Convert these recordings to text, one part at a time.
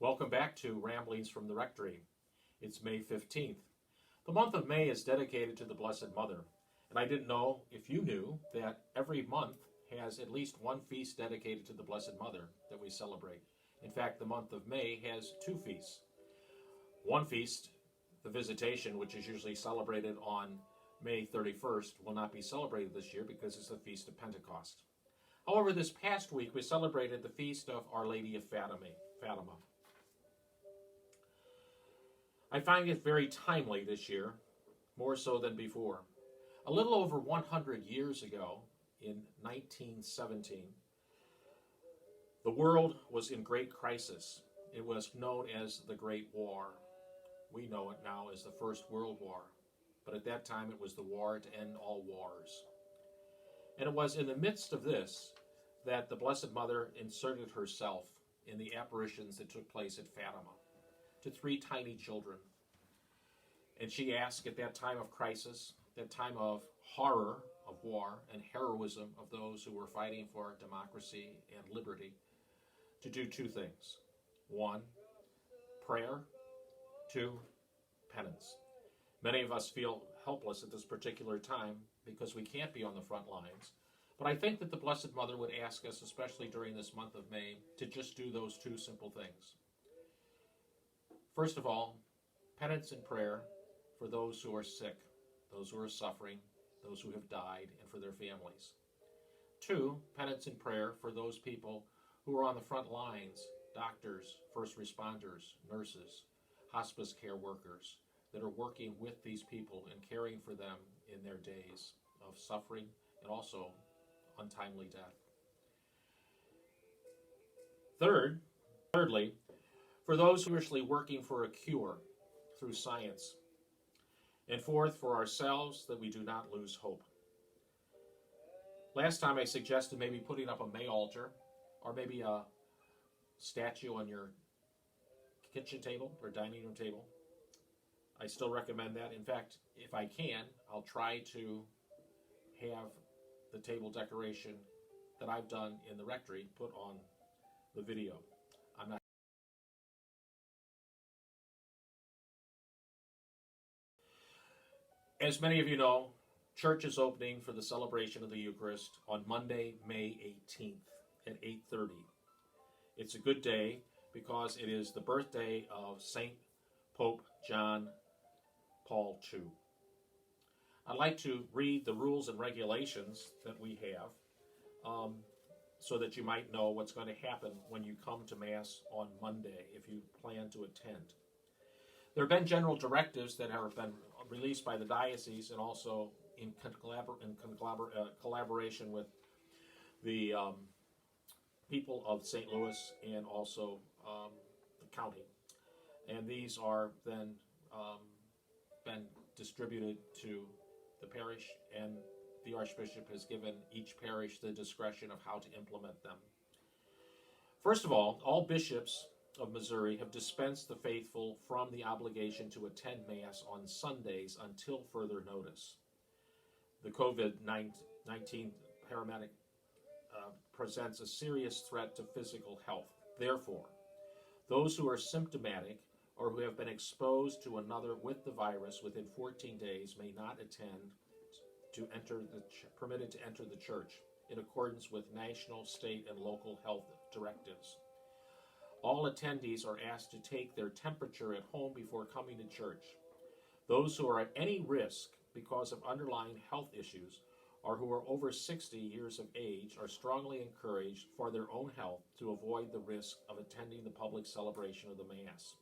Welcome back to Ramblings from the Rectory. It's May 15th. The month of May is dedicated to the Blessed Mother, and I didn't know if you knew that every month has at least one feast dedicated to the Blessed Mother that we celebrate. In fact, the month of May has two feasts. One feast, the Visitation, which is usually celebrated on May 31st, will not be celebrated this year because it's the Feast of Pentecost. However, this past week we celebrated the feast of Our Lady of Fatima. I find it very timely this year, more so than before. A little over 100 years ago, in 1917, the world was in great crisis. It was known as the Great War. We know it now as the First World War, but at that time it was the war to end all wars. And it was in the midst of this that the Blessed Mother inserted herself in the apparitions that took place at Fatima to three tiny children. And she asked at that time of crisis, that time of horror of war and heroism of those who were fighting for democracy and liberty, to do two things. One, prayer. Two, penance. Many of us feel helpless at this particular time because we can't be on the front lines. But I think that the Blessed Mother would ask us, especially during this month of May, to just do those two simple things. First of all, penance and prayer for those who are sick, those who are suffering, those who have died, and for their families. Two, penance and prayer for those people who are on the front lines, doctors, first responders, nurses, hospice care workers, that are working with these people and caring for them in their days of suffering and also untimely death. Thirdly, for those who are actually working for a cure through science. And fourth, for ourselves, that we do not lose hope. Last time I suggested maybe putting up a May altar or maybe a statue on your kitchen table or dining room table. I still recommend that. In fact, if I can, I'll try to have the table decoration that I've done in the rectory put on the video. I'm not. As many of you know, church is opening for the celebration of the Eucharist on Monday, May 18th at 8:30. It's a good day because it is the birthday of Saint Pope John Paul II. I'd like to read the rules and regulations that we have so that you might know what's going to happen when you come to Mass on Monday if you plan to attend. There have been general directives that have been released by the diocese and also in collaboration with the people of St. Louis and also the county. And these are then been distributed to the parish, and the Archbishop has given each parish the discretion of how to implement them. First of all bishops of Missouri have dispensed the faithful from the obligation to attend Mass on Sundays until further notice. The COVID-19 pandemic presents a serious threat to physical health. Therefore, those who are symptomatic or who have been exposed to another with the virus within 14 days may not permitted to enter the church in accordance with national, state, and local health directives. All attendees are asked to take their temperature at home before coming to church. Those who are at any risk because of underlying health issues or who are over 60 years of age are strongly encouraged for their own health to avoid the risk of attending the public celebration of the Mass.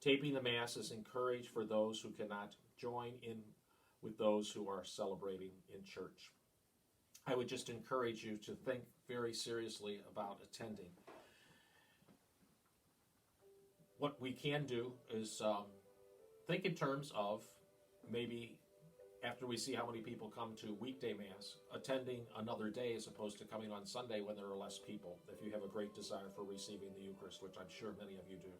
Taping the Mass is encouraged for those who cannot join in with those who are celebrating in church. I would just encourage you to think very seriously about attending. What we can do is think in terms of maybe after we see how many people come to weekday Mass, attending another day as opposed to coming on Sunday when there are less people, if you have a great desire for receiving the Eucharist, which I'm sure many of you do.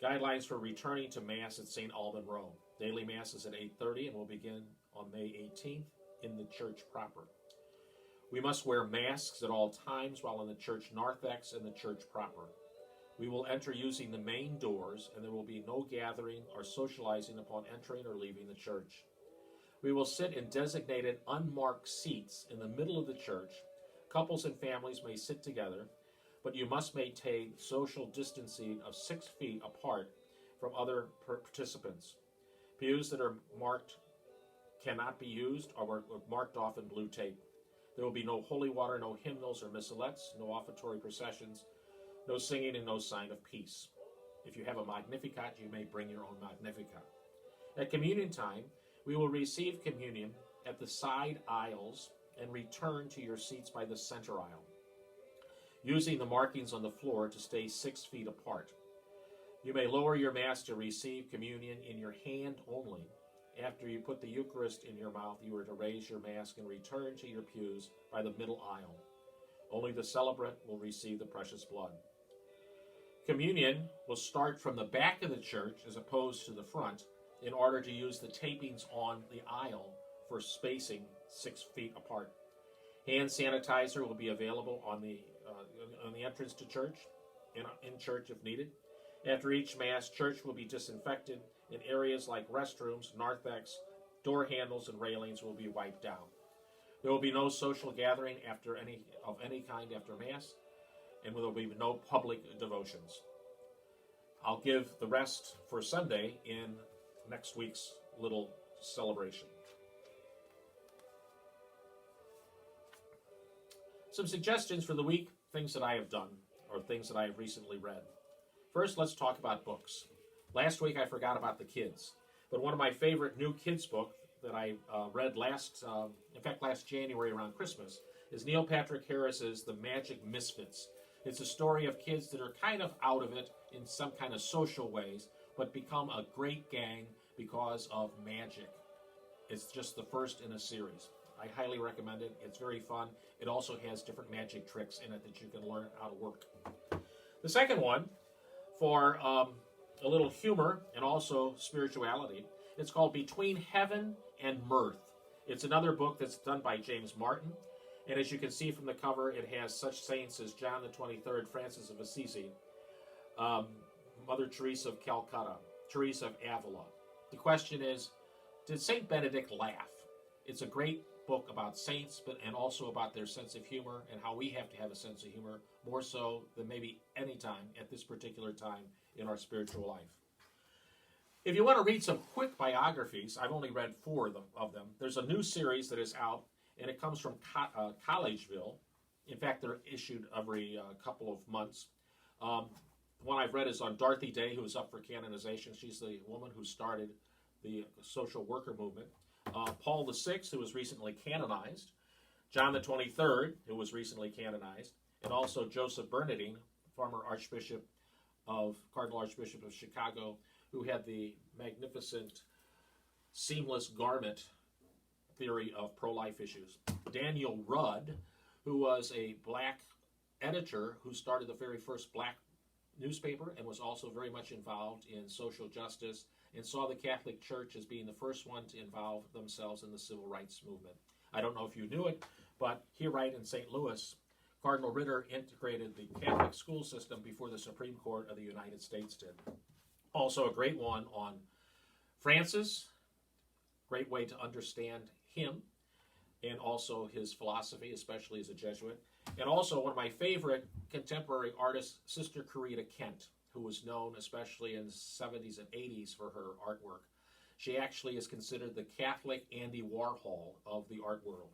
Guidelines for returning to Mass at St. Alban, Rome. Daily Mass is at 8:30 and will begin on May 18th in the church proper. We must wear masks at all times while in the church narthex and the church proper. We will enter using the main doors, and there will be no gathering or socializing upon entering or leaving the church. We will sit in designated unmarked seats in the middle of the church. Couples and families may sit together, but you must maintain social distancing of 6 feet apart from other participants. Pews that are marked cannot be used or were marked off in blue tape. There will be no holy water, no hymnals or missalettes, no offertory processions, no singing, and no sign of peace. If you have a Magnificat, you may bring your own Magnificat. At communion time, we will receive communion at the side aisles and return to your seats by the center aisle, using the markings on the floor to stay 6 feet apart. You may lower your mask to receive communion in your hand only. After you put the Eucharist in your mouth, you are to raise your mask and return to your pews by the middle aisle. Only the celebrant will receive the precious blood. Communion will start from the back of the church as opposed to the front in order to use the tapings on the aisle for spacing 6 feet apart. Hand sanitizer will be available on the entrance to church, in church if needed. After each Mass, church will be disinfected, and areas like restrooms, narthex, door handles, and railings will be wiped down. There will be no social gathering of any kind after Mass, and there will be no public devotions. I'll give the rest for Sunday in next week's little celebration. Some suggestions for the week, things that I have done, or things that I have recently read. First, let's talk about books. Last week I forgot about the kids, but one of my favorite new kids' books that I read last January around Christmas is Neil Patrick Harris's The Magic Misfits. It's a story of kids that are kind of out of it in some kind of social ways, but become a great gang because of magic. It's just the first in a series. I highly recommend it. It's very fun. It also has different magic tricks in it that you can learn how to work. The second one, for a little humor and also spirituality, it's called Between Heaven and Mirth. It's another book that's done by James Martin. And as you can see from the cover, it has such saints as John the 23rd, Francis of Assisi, Mother Teresa of Calcutta, Teresa of Avila. The question is, did St. Benedict laugh? It's a great book about saints, and also about their sense of humor and how we have to have a sense of humor, more so than maybe any time at this particular time in our spiritual life. If you want to read some quick biographies, I've only read 4 of them. There's a new series that is out, and it comes from Collegeville. In fact, they're issued every couple of months. The one I've read is on Dorothy Day, who is up for canonization. She's the woman who started the social worker movement. Paul VI, who was recently canonized. John the 23rd, who was recently canonized. And also Joseph Bernardin, former Cardinal Archbishop of Chicago, who had the magnificent seamless garment theory of pro-life issues. Daniel Rudd, who was a black editor who started the very first black newspaper and was also very much involved in social justice and saw the Catholic Church as being the first one to involve themselves in the civil rights movement. I don't know if you knew it, but here right in St. Louis, Cardinal Ritter integrated the Catholic school system before the Supreme Court of the United States did. Also a great one on Francis, great way to understand him, and also his philosophy, especially as a Jesuit. And also one of my favorite contemporary artists, Sister Corita Kent, who was known especially in the 70s and 80s for her artwork. She actually is considered the Catholic Andy Warhol of the art world.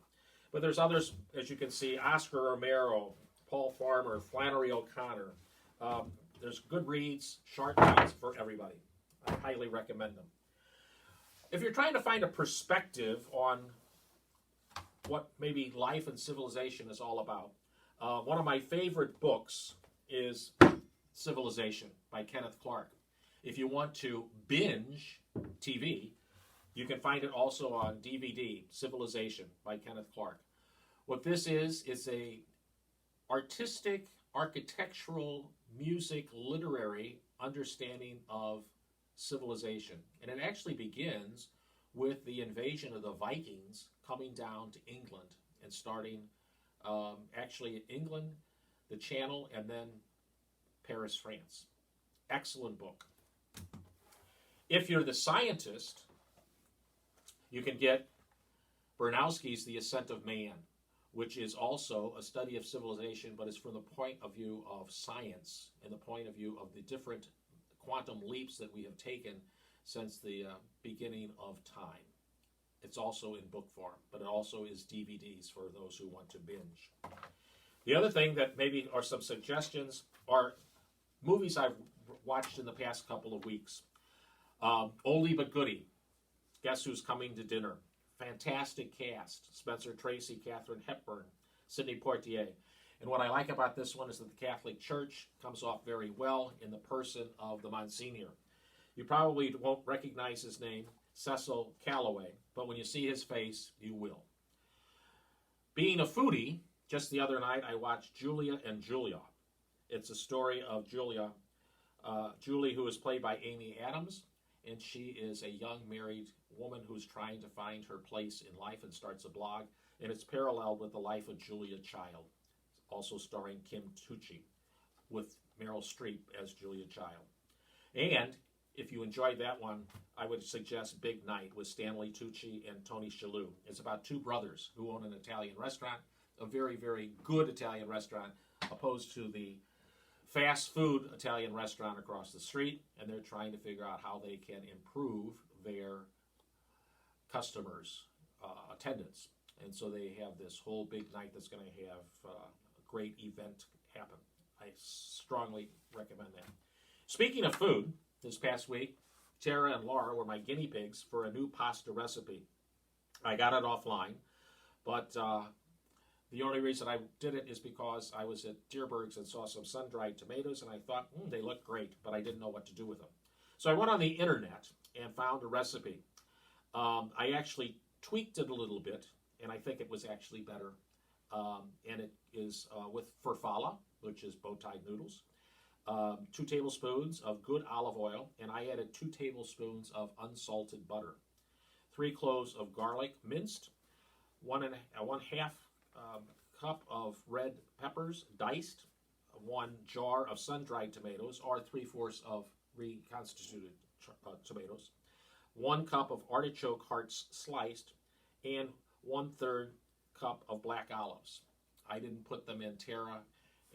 But there's others, as you can see, Oscar Romero, Paul Farmer, Flannery O'Connor. There's good reads, short reads for everybody. I highly recommend them. If you're trying to find a perspective on what maybe life and civilization is all about, one of my favorite books is Civilization by Kenneth Clark. If you want to binge TV, you can find it also on DVD, Civilization by Kenneth Clark. What this is a artistic, architectural, music, literary understanding of civilization. And it actually begins with the invasion of the Vikings coming down to England and starting actually England, the Channel, and then Paris, France. Excellent book. If you're the scientist, you can get Bernowski's The Ascent of Man, which is also a study of civilization, but is from the point of view of science and the point of view of the different quantum leaps that we have taken since the beginning of time. It's also in book form, but it also is DVDs for those who want to binge. The other thing that maybe are some suggestions are movies I've watched in the past couple of weeks. Oldie but Goodie. Guess Who's Coming to Dinner? Fantastic cast. Spencer Tracy, Katharine Hepburn, Sidney Poitier. And what I like about this one is that the Catholic Church comes off very well in the person of the Monsignor. You probably won't recognize his name, Cecil Calloway, but when you see his face, you will. Being a foodie, just the other night I watched Julia and Julia. It's a story of Julie, who is played by Amy Adams, and she is a young married woman who's trying to find her place in life and starts a blog, and it's paralleled with the life of Julia Child, also starring Kim Tucci, with Meryl Streep as Julia Child. And if you enjoyed that one, I would suggest Big Night with Stanley Tucci and Tony Shalhoub. It's about two brothers who own an Italian restaurant, a very, very good Italian restaurant, opposed to the fast food Italian restaurant across the street, and they're trying to figure out how they can improve their customers' attendance. And so they have this whole big night that's going to have a great event happen. I strongly recommend that. Speaking of food, this past week, Tara and Laura were my guinea pigs for a new pasta recipe. I got it offline, but the only reason I did it is because I was at Dierberg's and saw some sun-dried tomatoes, and I thought, they look great, but I didn't know what to do with them. So I went on the internet and found a recipe. I actually tweaked it a little bit, and I think it was actually better. And it is with farfalle, which is bow-tied noodles, 2 tablespoons of good olive oil, and I added 2 tablespoons of unsalted butter, 3 cloves of garlic minced, 1 half cup of red peppers diced, 1 jar of sun-dried tomatoes, or 3/4 of reconstituted tomatoes, 1 cup of artichoke hearts sliced, and 1/3 cup of black olives. I didn't put them in Tara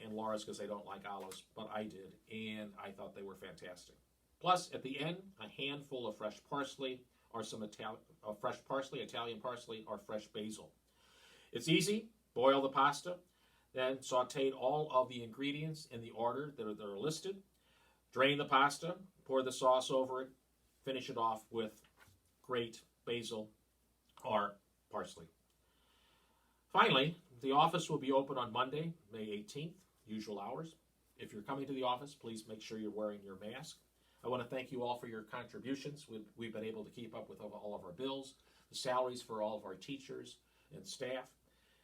and Laura's because they don't like olives, but I did, and I thought they were fantastic. Plus, at the end, a handful of fresh parsley, or some fresh parsley, Italian parsley, or fresh basil. It's easy. Boil the pasta, then saute all of the ingredients in the order that are listed. Drain the pasta, pour the sauce over it, finish it off with great basil or parsley. Finally, the office will be open on Monday, May 18th, usual hours. If you're coming to the office, please make sure you're wearing your mask. I want to thank you all for your contributions. We've been able to keep up with all of our bills, the salaries for all of our teachers and staff,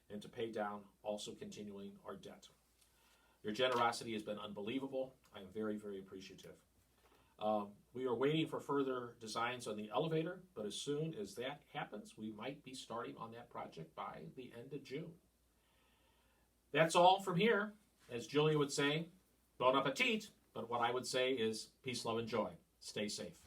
and to pay down also continuing our debt. Your generosity has been unbelievable. I am very, very appreciative. We are waiting for further designs on the elevator, but as soon as that happens, we might be starting on that project by the end of June. That's all from here. As Julia would say, bon appetit, but what I would say is peace, love, and joy. Stay safe.